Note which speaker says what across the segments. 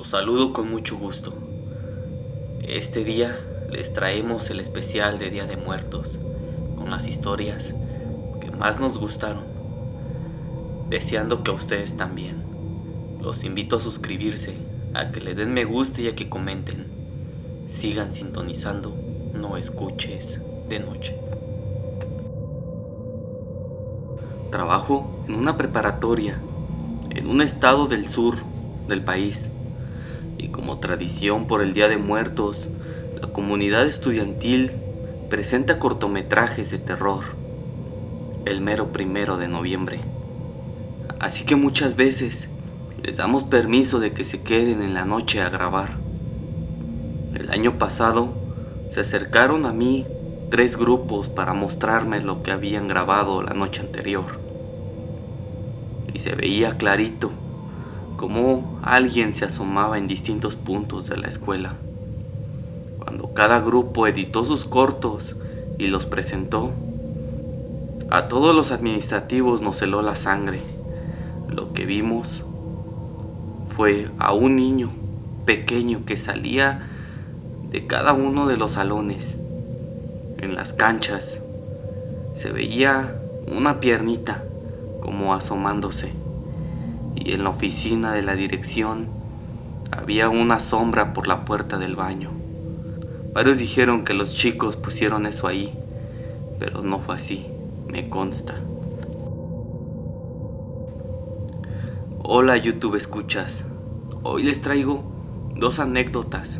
Speaker 1: Los saludo con mucho gusto. Este día les traemos el especial de Día de Muertos, con las historias que más nos gustaron, deseando que a ustedes también. Los invito a suscribirse, a que le den me gusta y a que comenten. Sigan sintonizando, no escuches de noche. Trabajo en una preparatoria, en un estado del sur del país. Y como tradición por el Día de Muertos, la comunidad estudiantil presenta cortometrajes de terror el mero 1 de noviembre. Así que muchas veces les damos permiso de que se queden en la noche a grabar. El año pasado se acercaron a mí 3 grupos para mostrarme lo que habían grabado la noche anterior. Y se veía clarito cómo alguien se asomaba en distintos puntos de la escuela. Cuando cada grupo editó sus cortos y los presentó, a todos los administrativos nos heló la sangre. Lo que vimos fue a un niño pequeño que salía de cada uno de los salones. En las canchas se veía una piernita como asomándose. Y en la oficina de la dirección había una sombra por la puerta del baño. Varios dijeron que los chicos pusieron eso ahí, pero no fue así, me consta. Hola YouTube escuchas, hoy les traigo 2 anécdotas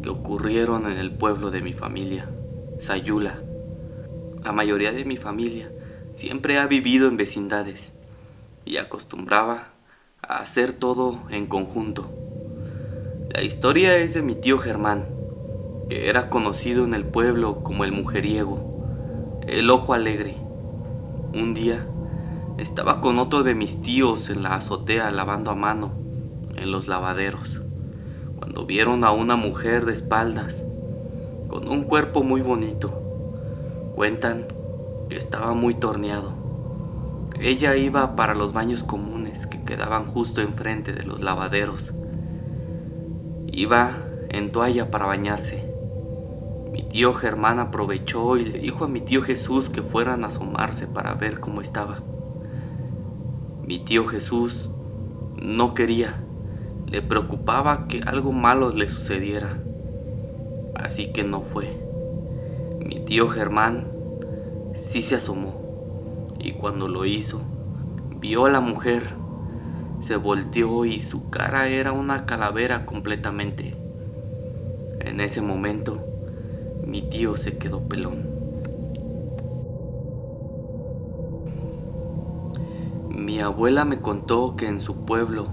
Speaker 1: que ocurrieron en el pueblo de mi familia, Sayula. La mayoría de mi familia siempre ha vivido en vecindades y acostumbraba a hacer todo en conjunto. La historia es de mi tío Germán, que era conocido en el pueblo como el mujeriego, el ojo alegre. Un día estaba con otro de mis tíos en la azotea lavando a mano en los lavaderos, cuando vieron a una mujer de espaldas, con un cuerpo muy bonito. Cuentan que estaba muy torneado. Ella iba para los baños comunes que quedaban justo enfrente de los lavaderos. Iba en toalla para bañarse. Mi tío Germán aprovechó y le dijo a mi tío Jesús que fueran a asomarse para ver cómo estaba. Mi tío Jesús no quería, le preocupaba que algo malo le sucediera, así que no fue. Mi tío Germán sí se asomó. Y cuando lo hizo, vio a la mujer, se volteó y su cara era una calavera completamente. En ese momento, mi tío se quedó pelón. Mi abuela me contó que en su pueblo,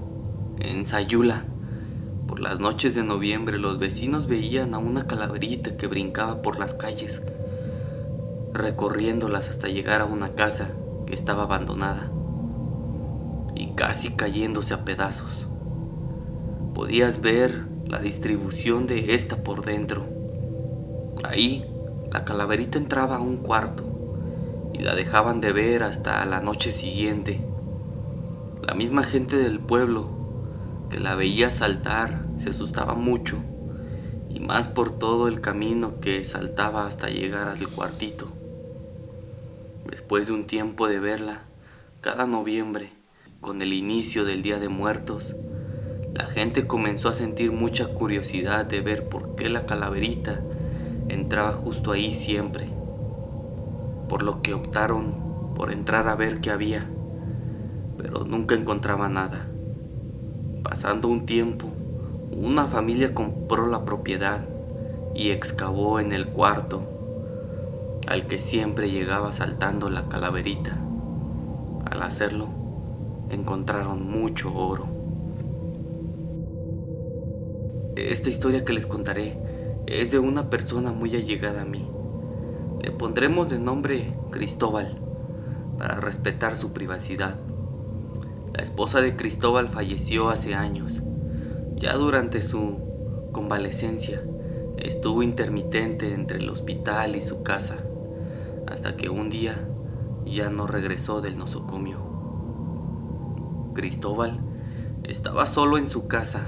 Speaker 1: en Sayula, por las noches de noviembre los vecinos veían a una calaverita que brincaba por las calles, recorriéndolas hasta llegar a una casa que estaba abandonada y casi cayéndose a pedazos. Podías ver la distribución de esta por dentro. Ahí la calaverita entraba a un cuarto y la dejaban de ver hasta la noche siguiente. La misma gente del pueblo que la veía saltar se asustaba mucho, y más por todo el camino que saltaba hasta llegar al cuartito. Después de un tiempo de verla, cada noviembre, con el inicio del Día de Muertos, la gente comenzó a sentir mucha curiosidad de ver por qué la calaverita entraba justo ahí siempre, por lo que optaron por entrar a ver qué había, pero nunca encontraba nada. Pasando un tiempo, una familia compró la propiedad y excavó en el cuarto al que siempre llegaba saltando la calaverita. Al hacerlo, encontraron mucho oro. Esta historia que les contaré es de una persona muy allegada a mí. Le pondremos de nombre Cristóbal, para respetar su privacidad. La esposa de Cristóbal falleció hace años. Ya durante su convalecencia estuvo intermitente entre el hospital y su casa, hasta que un día ya no regresó del nosocomio. Cristóbal estaba solo en su casa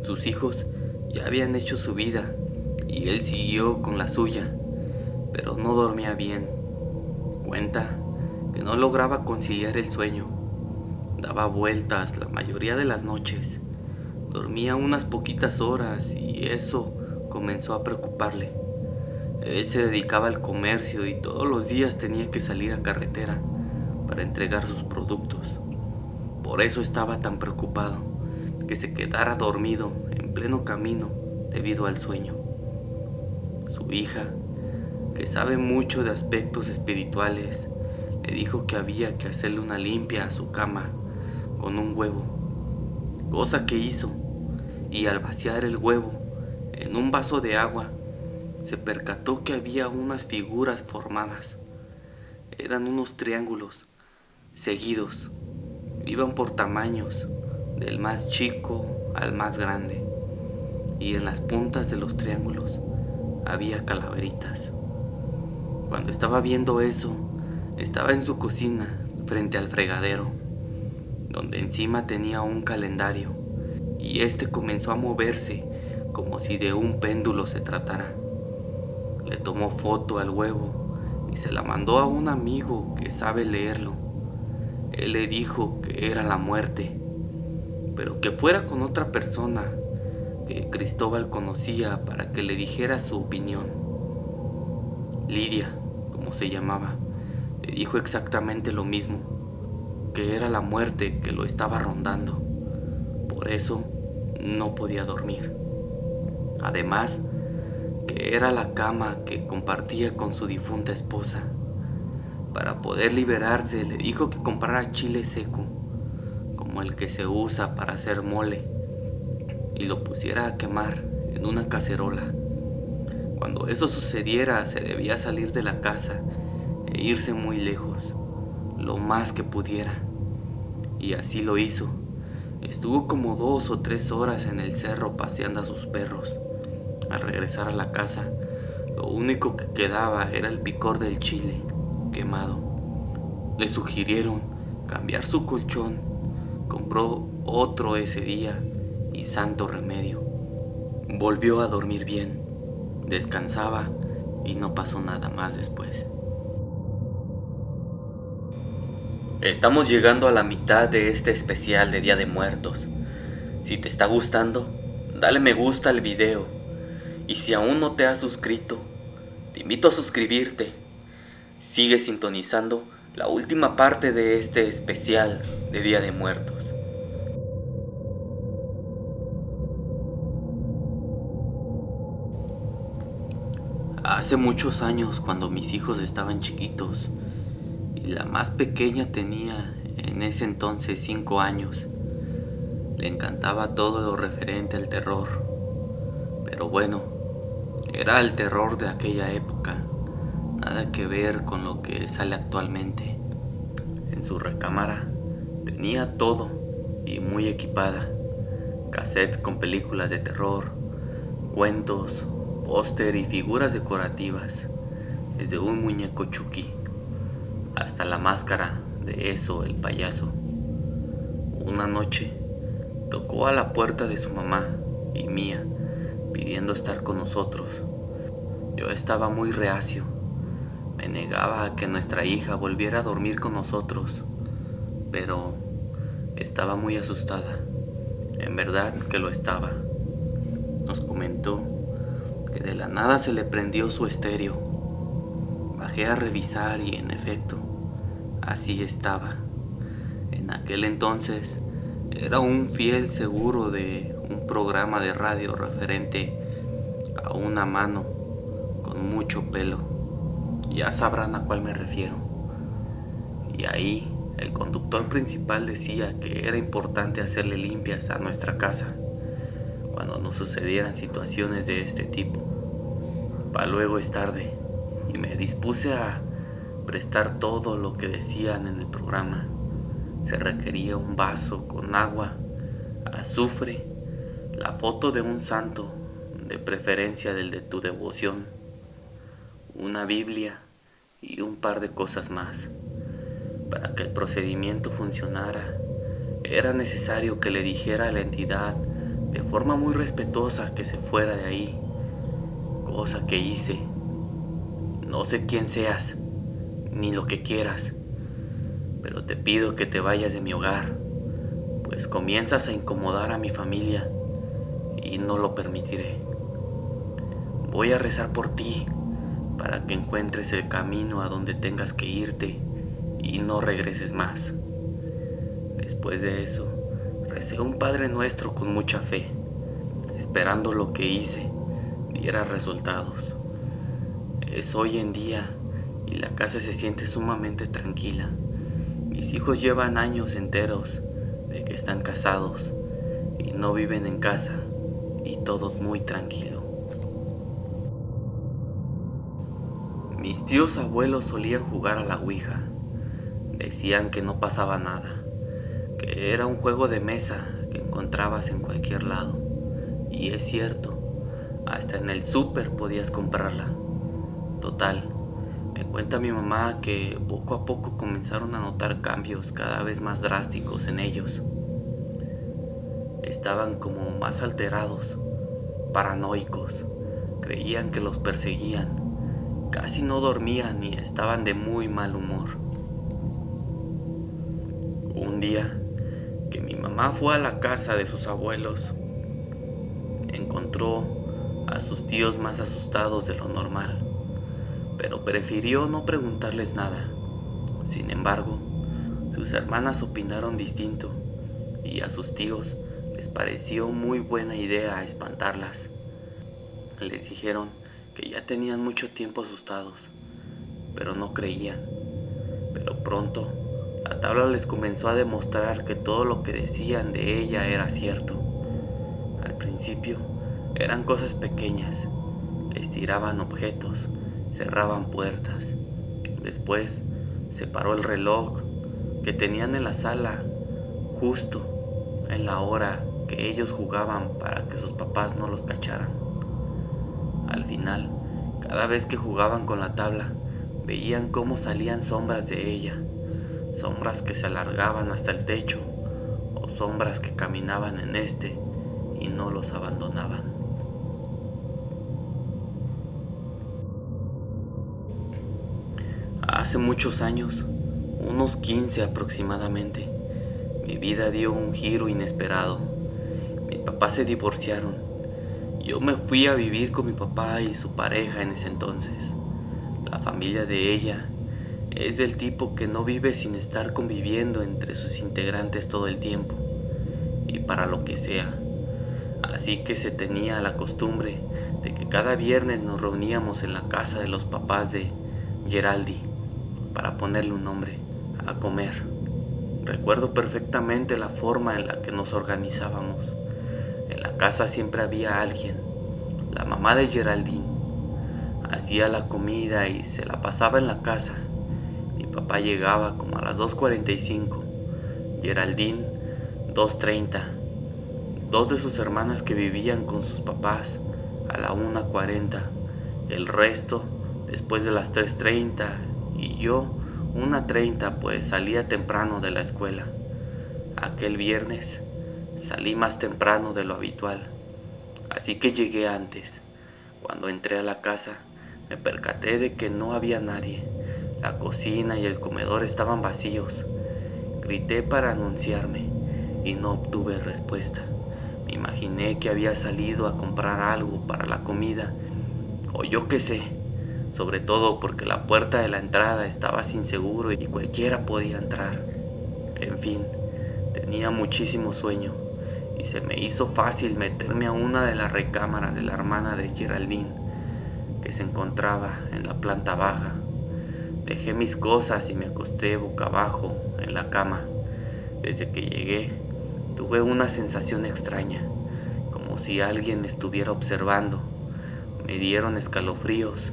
Speaker 1: Sus hijos ya habían hecho su vida y él siguió con la suya, pero no dormía bien. Cuenta que no lograba conciliar el sueño. Daba vueltas la mayoría de las noches. Dormía unas poquitas horas y eso comenzó a preocuparle. Él se dedicaba al comercio y todos los días tenía que salir a carretera para entregar sus productos. Por eso estaba tan preocupado, que se quedara dormido en pleno camino debido al sueño. Su hija, que sabe mucho de aspectos espirituales, le dijo que había que hacerle una limpia a su cama con un huevo, cosa que hizo, y al vaciar el huevo en un vaso de agua, se percató que había unas figuras formadas. Eran unos triángulos seguidos, iban por tamaños, del más chico al más grande, y en las puntas de los triángulos había calaveritas. Cuando estaba viendo eso, estaba en su cocina, frente al fregadero, donde encima tenía un calendario, y este comenzó a moverse como si de un péndulo se tratara. Le tomó foto al huevo y se la mandó a un amigo que sabe leerlo. Él le dijo que era la muerte, pero que fuera con otra persona que Cristóbal conocía para que le dijera su opinión. Lidia, como se llamaba, le dijo exactamente lo mismo, que era la muerte que lo estaba rondando. Por eso no podía dormir. Además, que era la cama que compartía con su difunta esposa. Para poder liberarse, le dijo que comprara chile seco, como el que se usa para hacer mole, y lo pusiera a quemar en una cacerola. Cuando eso sucediera, se debía salir de la casa e irse muy lejos, lo más que pudiera. Y así lo hizo. Estuvo como 2 o 3 horas en el cerro paseando a sus perros. Al regresar a la casa, lo único que quedaba era el picor del chile quemado. Le sugirieron cambiar su colchón. Compró otro ese día y santo remedio. Volvió a dormir bien, descansaba y no pasó nada más después. Estamos llegando a la mitad de este especial de Día de Muertos. Si te está gustando, dale me gusta al video. Y si aún no te has suscrito, te invito a suscribirte. Sigue sintonizando la última parte de este especial de Día de Muertos. Hace muchos años, cuando mis hijos estaban chiquitos y la más pequeña tenía en ese entonces 5 años, le encantaba todo lo referente al terror. Pero bueno, era el terror de aquella época, nada que ver con lo que sale actualmente. En su recámara tenía todo y muy equipada: cassettes con películas de terror, cuentos, póster y figuras decorativas, desde un muñeco Chucky hasta la máscara de Eso, el payaso. Una noche tocó a la puerta de su mamá y mía, pidiendo estar con nosotros. Yo estaba muy reacio. Me negaba a que nuestra hija volviera a dormir con nosotros, pero estaba muy asustada. En verdad que lo estaba. Nos comentó que de la nada se le prendió su estéreo. Bajé a revisar y en efecto, así estaba. En aquel entonces era un fiel seguro de un programa de radio referente a una mano con mucho pelo. Ya sabrán a cuál me refiero. Y ahí el conductor principal decía que era importante hacerle limpias a nuestra casa cuando nos sucedieran situaciones de este tipo. Pa' luego es tarde y me dispuse a prestar todo lo que decían en el programa. Se requería un vaso con agua, azufre, la foto de un santo, de preferencia del de tu devoción, una Biblia y un par de cosas más. Para que el procedimiento funcionara, era necesario que le dijera a la entidad de forma muy respetuosa que se fuera de ahí, cosa que hice. No sé quién seas, ni lo que quieras, pero te pido que te vayas de mi hogar, pues comienzas a incomodar a mi familia y no lo permitiré. Voy a rezar por ti para que encuentres el camino a donde tengas que irte y no regreses más. Después de eso, recé un Padre Nuestro con mucha fe, esperando lo que hice diera resultados. Es hoy en día y la casa se siente sumamente tranquila. Mis hijos llevan años enteros de que están casados y no viven en casa, y todo muy tranquilo. Mis tíos abuelos solían jugar a la ouija. Decían que no pasaba nada, que era un juego de mesa que encontrabas en cualquier lado. Y es cierto, hasta en el súper podías comprarla. Total, me cuenta mi mamá que poco a poco comenzaron a notar cambios cada vez más drásticos en ellos. Estaban como más alterados, paranoicos, creían que los perseguían, casi no dormían y estaban de muy mal humor. Un día que mi mamá fue a la casa de sus abuelos, encontró a sus tíos más asustados de lo normal, pero prefirió no preguntarles nada. Sin embargo, sus hermanas opinaron distinto y a sus tíos les pareció muy buena idea espantarlas. Les dijeron que ya tenían mucho tiempo asustados, pero no creían. Pero pronto, la tabla les comenzó a demostrar que todo lo que decían de ella era cierto. Al principio, eran cosas pequeñas, les tiraban objetos, cerraban puertas. Después, se paró el reloj que tenían en la sala, justo en la hora que ellos jugaban para que sus papás no los cacharan. Al final, cada vez que jugaban con la tabla, veían cómo salían sombras de ella, sombras que se alargaban hasta el techo, o sombras que caminaban en este y no los abandonaban. Hace muchos años, unos 15 aproximadamente, mi vida dio un giro inesperado. Mis papás se divorciaron. Yo me fui a vivir con mi papá y su pareja en ese entonces. La familia de ella es del tipo que no vive sin estar conviviendo entre sus integrantes todo el tiempo y para lo que sea. Así que se tenía la costumbre de que cada viernes nos reuníamos en la casa de los papás de Geraldi, para ponerle un nombre, a comer. Recuerdo perfectamente la forma en la que nos organizábamos. En la casa siempre había alguien. La mamá de Geraldine hacía la comida y se la pasaba en la casa. Mi papá llegaba como a las 2:45, Geraldine 2:30. Dos de sus hermanas que vivían con sus papás a la 1:40. El resto después de las 3:30 y yo 1:30, pues salía temprano de la escuela. Aquel viernes salí más temprano de lo habitual, así que llegué antes. Cuando entré a la casa, me percaté de que no había nadie. La cocina y el comedor estaban vacíos. Grité para anunciarme y no obtuve respuesta. Me imaginé que había salido a comprar algo para la comida, o yo qué sé, sobre todo porque la puerta de la entrada estaba sin seguro y cualquiera podía entrar. En fin, tenía muchísimo sueño y se me hizo fácil meterme a una de las recámaras de la hermana de Geraldine, que se encontraba en la planta baja. Dejé mis cosas y me acosté boca abajo en la cama. Desde que llegué, tuve una sensación extraña, como si alguien me estuviera observando. Me dieron escalofríos,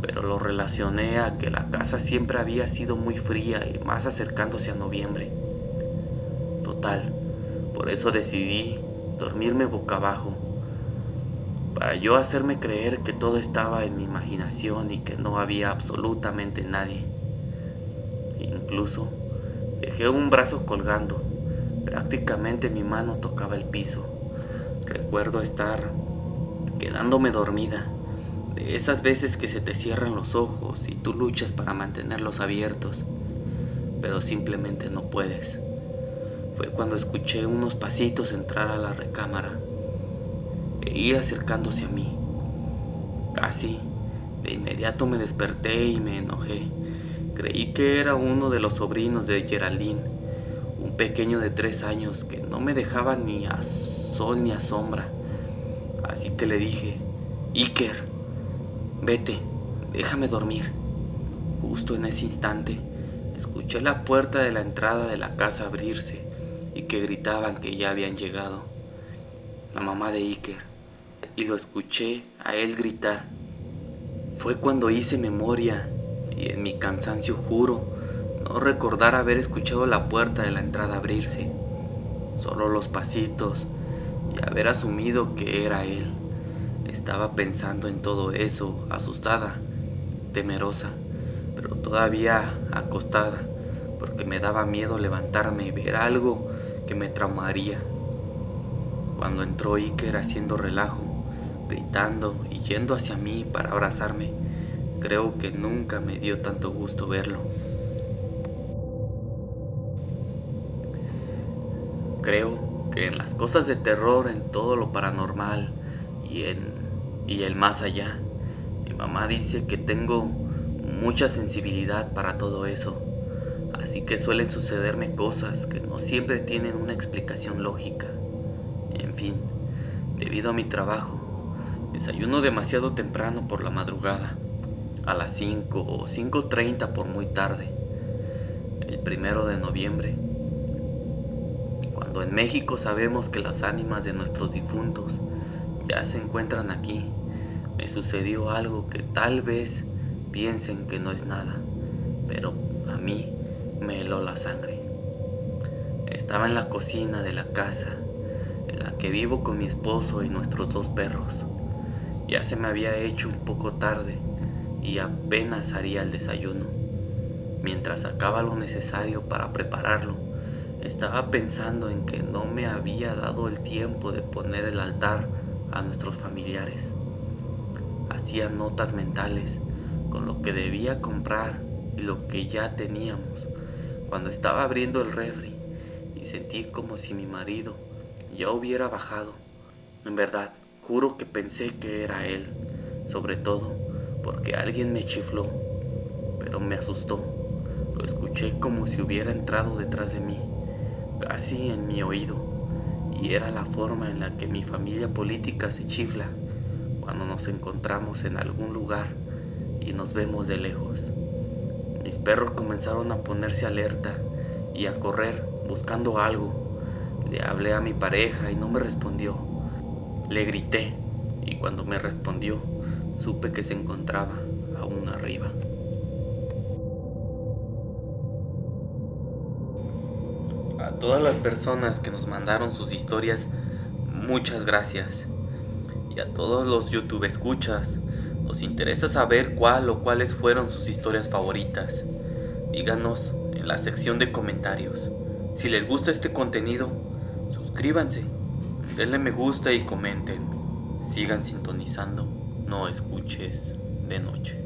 Speaker 1: pero lo relacioné a que la casa siempre había sido muy fría y más acercándose a noviembre. Total, por eso decidí dormirme boca abajo, para yo hacerme creer que todo estaba en mi imaginación y que no había absolutamente nadie. Incluso dejé un brazo colgando, prácticamente mi mano tocaba el piso. Recuerdo estar quedándome dormida, de esas veces que se te cierran los ojos y tú luchas para mantenerlos abiertos, pero simplemente no puedes. Fue cuando escuché unos pasitos entrar a la recámara e ir acercándose a mí. Casi de inmediato me desperté y me enojé. Creí que era uno de los sobrinos de Geraldine, un pequeño de 3 años que no me dejaba ni a sol ni a sombra. Así que le dije: Iker, vete, déjame dormir. Justo en ese instante escuché la puerta de la entrada de la casa abrirse y que gritaban que ya habían llegado. La mamá de Iker, y lo escuché a él gritar. Fue cuando hice memoria y en mi cansancio juro no recordar haber escuchado la puerta de la entrada abrirse, solo los pasitos y haber asumido que era él. Estaba pensando en todo eso, asustada, temerosa, pero todavía acostada, porque me daba miedo levantarme y ver algo que me traumaría. Cuando entró Iker haciendo relajo, gritando y yendo hacia mí para abrazarme, creo que nunca me dio tanto gusto verlo. Creo que en las cosas de terror, en todo lo paranormal y el más allá, mi mamá dice que tengo mucha sensibilidad para todo eso, así que suelen sucederme cosas que no siempre tienen una explicación lógica. En fin, debido a mi trabajo, desayuno demasiado temprano por la madrugada, a las 5 o 5:30 por muy tarde, el 1 de noviembre, cuando en México sabemos que las ánimas de nuestros difuntos ya se encuentran aquí. Me sucedió algo que tal vez piensen que no es nada, pero a mí me heló la sangre. Estaba en la cocina de la casa en la que vivo con mi esposo y nuestros 2 perros. Ya se me había hecho un poco tarde y apenas haría el desayuno. Mientras sacaba lo necesario para prepararlo, estaba pensando en que no me había dado el tiempo de poner el altar a nuestros familiares. Hacía notas mentales con lo que debía comprar y lo que ya teníamos, cuando estaba abriendo el refri y sentí como si mi marido ya hubiera bajado. En verdad, juro que pensé que era él, sobre todo porque alguien me chifló, pero me asustó. Lo escuché como si hubiera entrado detrás de mí, casi en mi oído, y era la forma en la que mi familia política se chifla cuando nos encontramos en algún lugar y nos vemos de lejos. Mis perros comenzaron a ponerse alerta y a correr buscando algo. Le hablé a mi pareja y no me respondió. Le grité y cuando me respondió supe que se encontraba aún arriba. A todas las personas que nos mandaron sus historias, muchas gracias. Y a todos los YouTube escuchas, nos interesa saber cuál o cuáles fueron sus historias favoritas. Díganos en la sección de comentarios. Si les gusta este contenido, suscríbanse, denle me gusta y comenten. Sigan sintonizando, no escuches de noche.